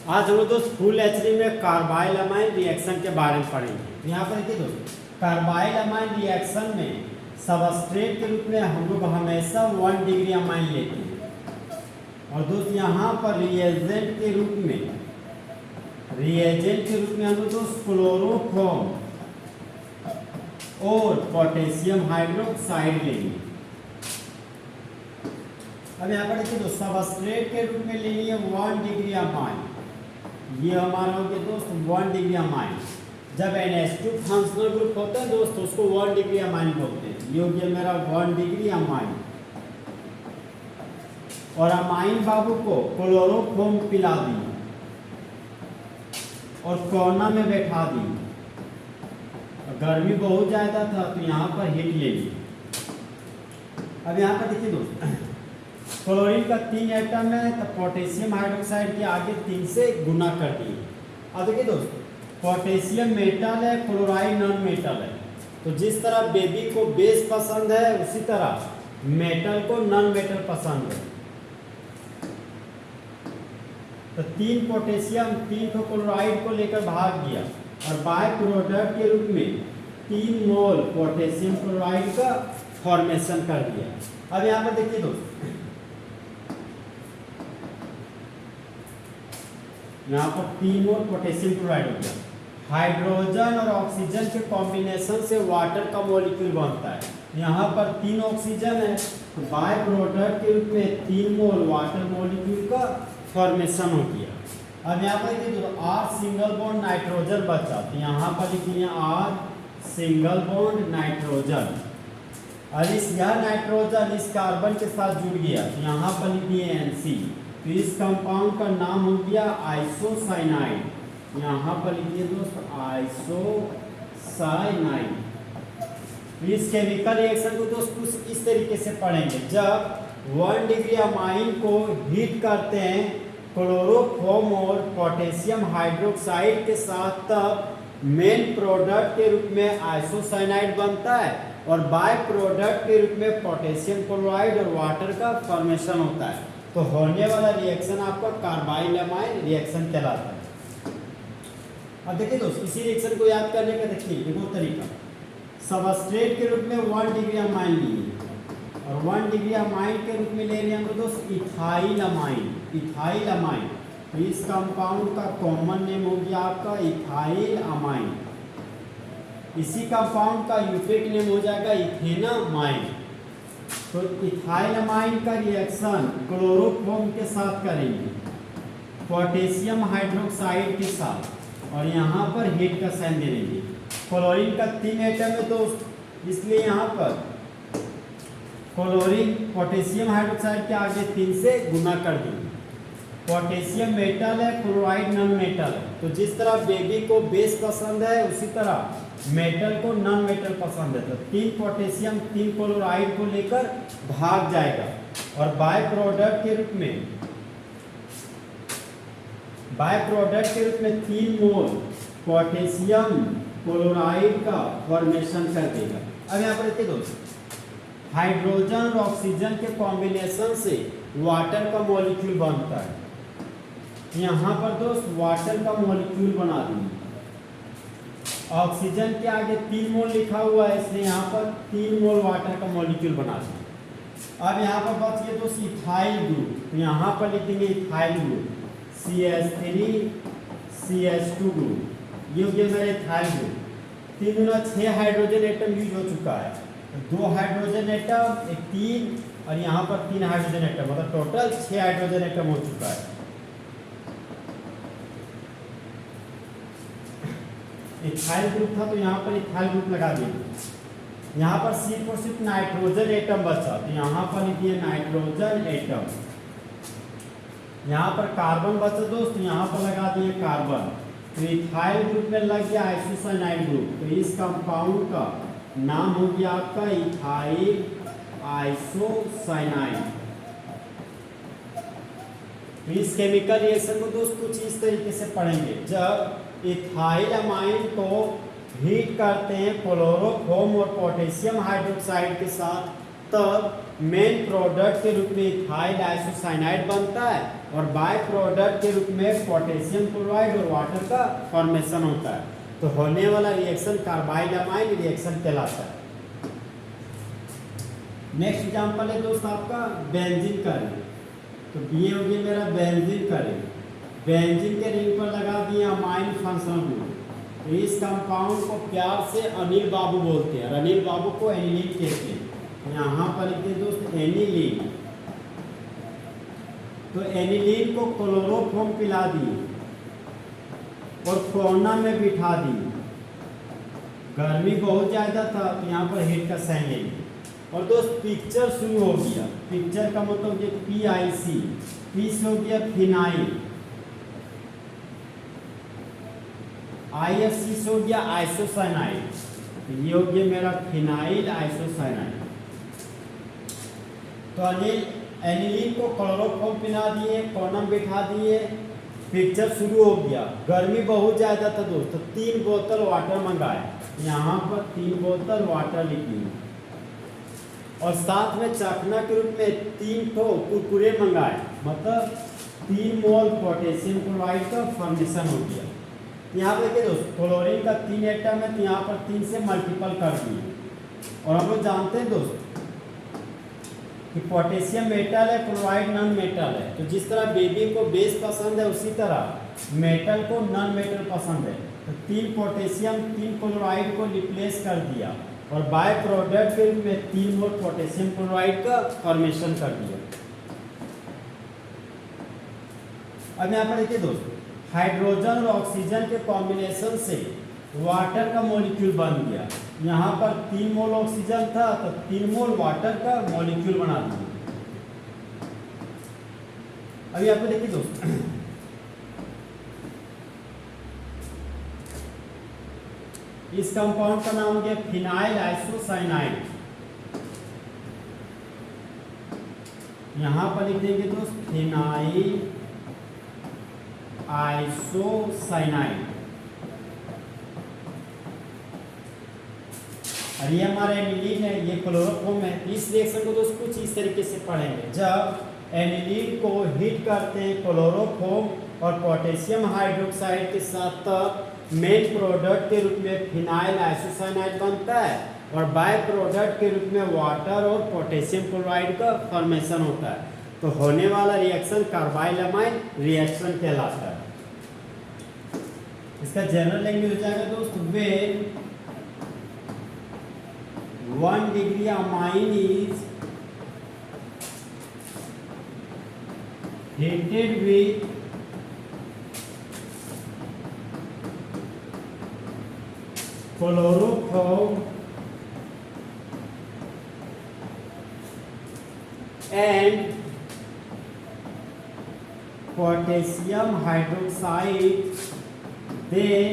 आज हम लोग दोस्त फुल एचडी में कार्बाइल अमाइन रिएक्शन के बारे में पढ़ेंगे। यहाँ पर देखिए दोस्त, कार्बाइल अमाइन रिएक्शन में सबस्ट्रेट के रूप में हम लोग हमेशा 1 डिग्री अमाइन लेते हैं, और दोस्त यहाँ पर रिएजेंट के रूप में हम लोग दोस्त क्लोरोफॉर्म और पोटेशियम हाइड्रोक्साइड लेंगे। अब यहाँ पर देखिए दोस्त, सबस्ट्रेट के रूप में लेनी है 1 डिग्री अमाइन। ये हमारा हो गया दोस्त 1 डिग्री अमाइन। जब NH2 फंक्शनल ग्रुप होता है दोस्त, उसको 1 डिग्री अमाइन बोलते हैं। ये हो गया मेरा 1 डिग्री अमाइन। और अमाइन बाबू को क्लोरोफॉर्म पिला दी और कोना में बैठा दी। गर्मी बहुत ज़्यादा था तो यहाँ पर हीट ले ली। अब यहाँ पर देखिए दोस्त, क्लोरीन का 3 एटम है तो पोटेशियम हाइड्रोक्साइड के आगे 3 से गुना कर दिए। अब देखिए दोस्त, पोटेशियम मेटल है, क्लोराइड नॉन मेटल है। तो जिस तरह बेबी को बेस पसंद है उसी तरह मेटल को नॉन मेटल पसंद है। तो 3 पोटेशियम 3 को क्लोराइड को लेकर भाग गया और बाय प्रोडक्ट के रूप में 3 मोल पोटेशियम क्लोराइड का फॉर्मेशन कर दिया। अब यहाँ पर देखिए दोस्त, यहाँ पर 3 मोल पोटेशियम क्लोराइड हो गया। हाइड्रोजन और ऑक्सीजन के कॉम्बिनेशन से वाटर का मॉलिक्यूल बनता है। यहाँ पर 3 ऑक्सीजन है तो बाय प्रोडक्ट के रूप में 3 मोल वाटर मॉलिक्यूल का फॉर्मेशन हो गया। अब यहाँ पर देखिए R सिंगल बॉन्ड नाइट्रोजन बचा, तो यहाँ पर लिखिए R सिंगल बॉन्ड नाइट्रोजन। और यह नाइट्रोजन इस कार्बन के साथ जुड़ गया तो यहाँ पर लिखिए NC। तो इस कंपाउंड का नाम हो गया आइसोसाइनाइड। यहाँ पर लिखिए दोस्त आइसोसाइनाइड। इस केमिकल रिएक्शन को दोस्त कुछ इस तरीके से पढ़ेंगे। जब 1 डिग्री अमाइन को हीट करते हैं क्लोरोफॉर्म और पोटेशियम हाइड्रोक्साइड के साथ, तब मेन प्रोडक्ट के रूप में आइसोसाइनाइड बनता है और बाय प्रोडक्ट के रूप में पोटेशियम क्लोराइड और वाटर का फॉर्मेशन होता है। तो होने वाला रिएक्शन आपका कार्बाइल अमाइन रिएक्शन कहलाता है। अब देखिए दोस्त, इसी रिएक्शन को याद करने का देखिए एक और तरीका। सबस्ट्रेट के रूप में 1 डिग्री अमाइन लिए और 1 डिग्री अमाइन के रूप में ले रहे हैं हम दोस्त इथाइल अमाइन। तो इस कंपाउंड का कॉमन नेम हो गया आपका इथाइल अमाइन। इसी कंपाउंड का यूफिक नेम हो जाएगा इथेनामाइन। तो इथाइल अमाइन का रिएक्शन क्लोरोफॉर्म के साथ करेंगे, पोटेशियम हाइड्रोक्साइड के साथ, और यहाँ पर हीट का साइन दे देंगे। क्लोरीन का 3 एटम है दोस्त, इसलिए यहाँ पर क्लोरीन पोटेशियम हाइड्रोक्साइड के आगे 3 से गुना कर देंगे। पोटेशियम मेटल है, क्लोराइड नॉन मेटल है। तो जिस तरह बेबी को बेस पसंद है उसी तरह मेटल को नॉन मेटल पसंद है। तो 3 पोटेशियम 3 क्लोराइड को लेकर भाग जाएगा और बाय प्रोडक्ट के रूप में 3 मोल पोटेशियम क्लोराइड का फॉर्मेशन कर देगा। अब यहाँ पर देखिए दोस्त, हाइड्रोजन और ऑक्सीजन के कॉम्बिनेशन से वाटर का मॉलिक्यूल बनता है। यहाँ पर दोस्त वाटर का मॉलिक्यूल बना देंगे। ऑक्सीजन के आगे 3 मोल लिखा हुआ है, इसलिए यहाँ पर 3 मोल वाटर का मॉलिक्यूल बना देंगे। अब यहाँ पर बच गया दोस्त इथाइल ग्रुप, तो यहाँ पर लिखेंगे ethyl group CH3 CH2 group. ये हो गया मेरा इथाइल ग्रुप। 3 गुना 6 हाइड्रोजन एटम यूज हो चुका है। 2 हाइड्रोजन एटम, एक 3 और यहाँ पर 3 हाइड्रोजन एटम, मतलब टोटल 6 हाइड्रोजन एटम हो चुका है। इथाइल ग्रुप था तो यहाँ पर इथाइल ग्रुप लगा देंगे। यहाँ पर सिर्फ नाइट्रोजन एटम बचा, तो यहाँ पर लिखिए नाइट्रोजन एटम। यहाँ पर कार्बन बचा दोस्त, यहाँ पर लगा दिए कार्बन। तो इथाइल ग्रुप में लग गया आइसोसाइनाइड ग्रुप। तो इस कंपाउंड का नाम हो गया आपका इथाइल आइसोसाइनाइड। तो इस केमिकल रिएक्शन को दोस्त कुछ इस तरीके से पढ़ेंगे। जब इथाइल अमाइन को हीट करते हैं क्लोरोफॉर्म और पोटेशियम हाइड्रोक्साइड के साथ, तब मेन प्रोडक्ट के रूप में इथाइल आइसोसाइनाइड बनता है और बाय प्रोडक्ट के रूप में पोटेशियम क्लोराइड और वाटर का फॉर्मेशन होता है। तो होने वाला रिएक्शन कार्बाइड अमाइन रिएक्शन कहलाता है। नेक्स्ट एग्जांपल है दोस्त आपका बेंजीन का रिंग। तो ये हो गया मेरा बेंजीन का रिंग। बेंजीन के रिंग पर लगा दिया अमाइन फंक्शनल ग्रुप। तो इस कंपाउंड को प्यार से अनिल बाबू बोलते हैं और अनिल बाबू को एनिलीन कहते हैं। यहाँ पर लिखते दोस्त एनिलीन। तो एनिलीन को क्लोरोफॉर्म पिला दिए और कोना में बिठा दिए। गर्मी बहुत ज़्यादा था तो यहाँ पर हीट का साइन लेंगे और दोस्त पिक्चर शुरू हो गया। पिक्चर का मतलब ये PIC, पी से हो गया फिनाइल, IFC से हो गया आइसोसाइनाइड। तो ये हो गया मेरा फिनाइल आइसोसाइनाइड। तो एनिलीन को क्लोरोफॉर्म पिला दिए, कोना में बिठा दिए, पिक्चर शुरू हो गया। गर्मी बहुत ज़्यादा था दोस्तों, 3 बोतल वाटर मंगाए। यहाँ पर 3 बोतल वाटर लिखी और साथ में चखना के रूप में 3 ठो कुरकुरे मंगाए। मतलब 3 मोल पोटेशियम क्लोराइड का फॉर्मेशन हो गया। यहाँ पर देखिए दोस्तों क्लोरीन का 3 एटम है तो यहाँ पर 3 से मल्टीपल कर दिए। और हम लोग जानते हैं दोस्तों कि पोटेशियम मेटल है, क्लोराइड नॉन मेटल है। तो जिस तरह बेबी को बेस पसंद है उसी तरह मेटल को नॉन मेटल पसंद है। तो 3 पोटेशियम 3 क्लोराइड को रिप्लेस कर दिया और बाय प्रोडक्ट के रूप में 3 मोल पोटेशियम क्लोराइड का फॉर्मेशन कर दिया। अब यहाँ पर देखिए दोस्तों हाइड्रोजन और ऑक्सीजन के कॉम्बिनेशन से वाटर का मॉलिक्यूल बन गया। यहाँ पर 3 मोल ऑक्सीजन था तो 3 मोल वाटर का मॉलिक्यूल बना दिया। अभी यहाँ पे देखिए दोस्तों इस कंपाउंड का नाम हो गया फिनाइल आइसोसाइनाइड। यहाँ पर लिख देंगे दोस्त फिनाइल आइसोसाइनाइड। और ये हमारा एनिलीन है, ये क्लोरोफॉर्म है। इस रिएक्शन को दोस्त कुछ इस तरीके से पढ़ेंगे। जब एनिलीन को हीट करते हैं क्लोरोफॉर्म और पोटेशियम हाइड्रोक्साइड के साथ तब मेन प्रोडक्ट के रूप में फिनाइल आइसोसाइनाइड बनता है और बाय प्रोडक्ट के रूप में वाटर और पोटेशियम क्लोराइड का फॉर्मेशन होता है। तो होने वाला रिएक्शन कार्बाइल अमाइन रिएक्शन कहलाता है। इसका जनरल लैंग्वेज हो जाएगा दोस्त when 1 degree amine is heated with chloroform and potassium hydroxide, then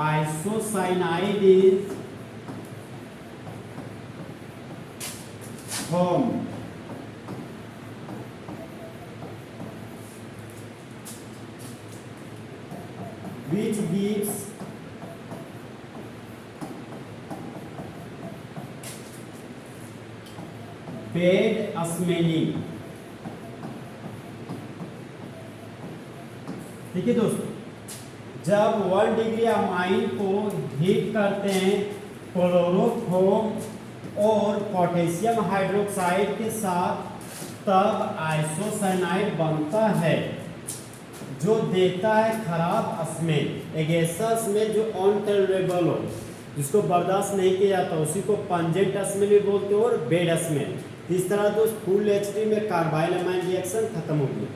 isocyanide is formed. Which gives bad smelling। ठीक है दोस्तों, जब 1 डिग्री अमाइन को हीट करते हैं क्लोरोफॉर्म और पोटेशियम हाइड्रोक्साइड के साथ तब आइसोसाइनाइड बनता है जो देता है खराब स्मेल। एक ऐसा स्मेल जो अनटॉलरेबल हो, जिसको बर्दाश्त नहीं किया जाता, उसी को पंजेंट स्मेल भी बोलते हो और बेड स्मेल। इस तरह दोस्त फुल एचडी में कार्बाइल अमाइन रिएक्शन खत्म हो गया।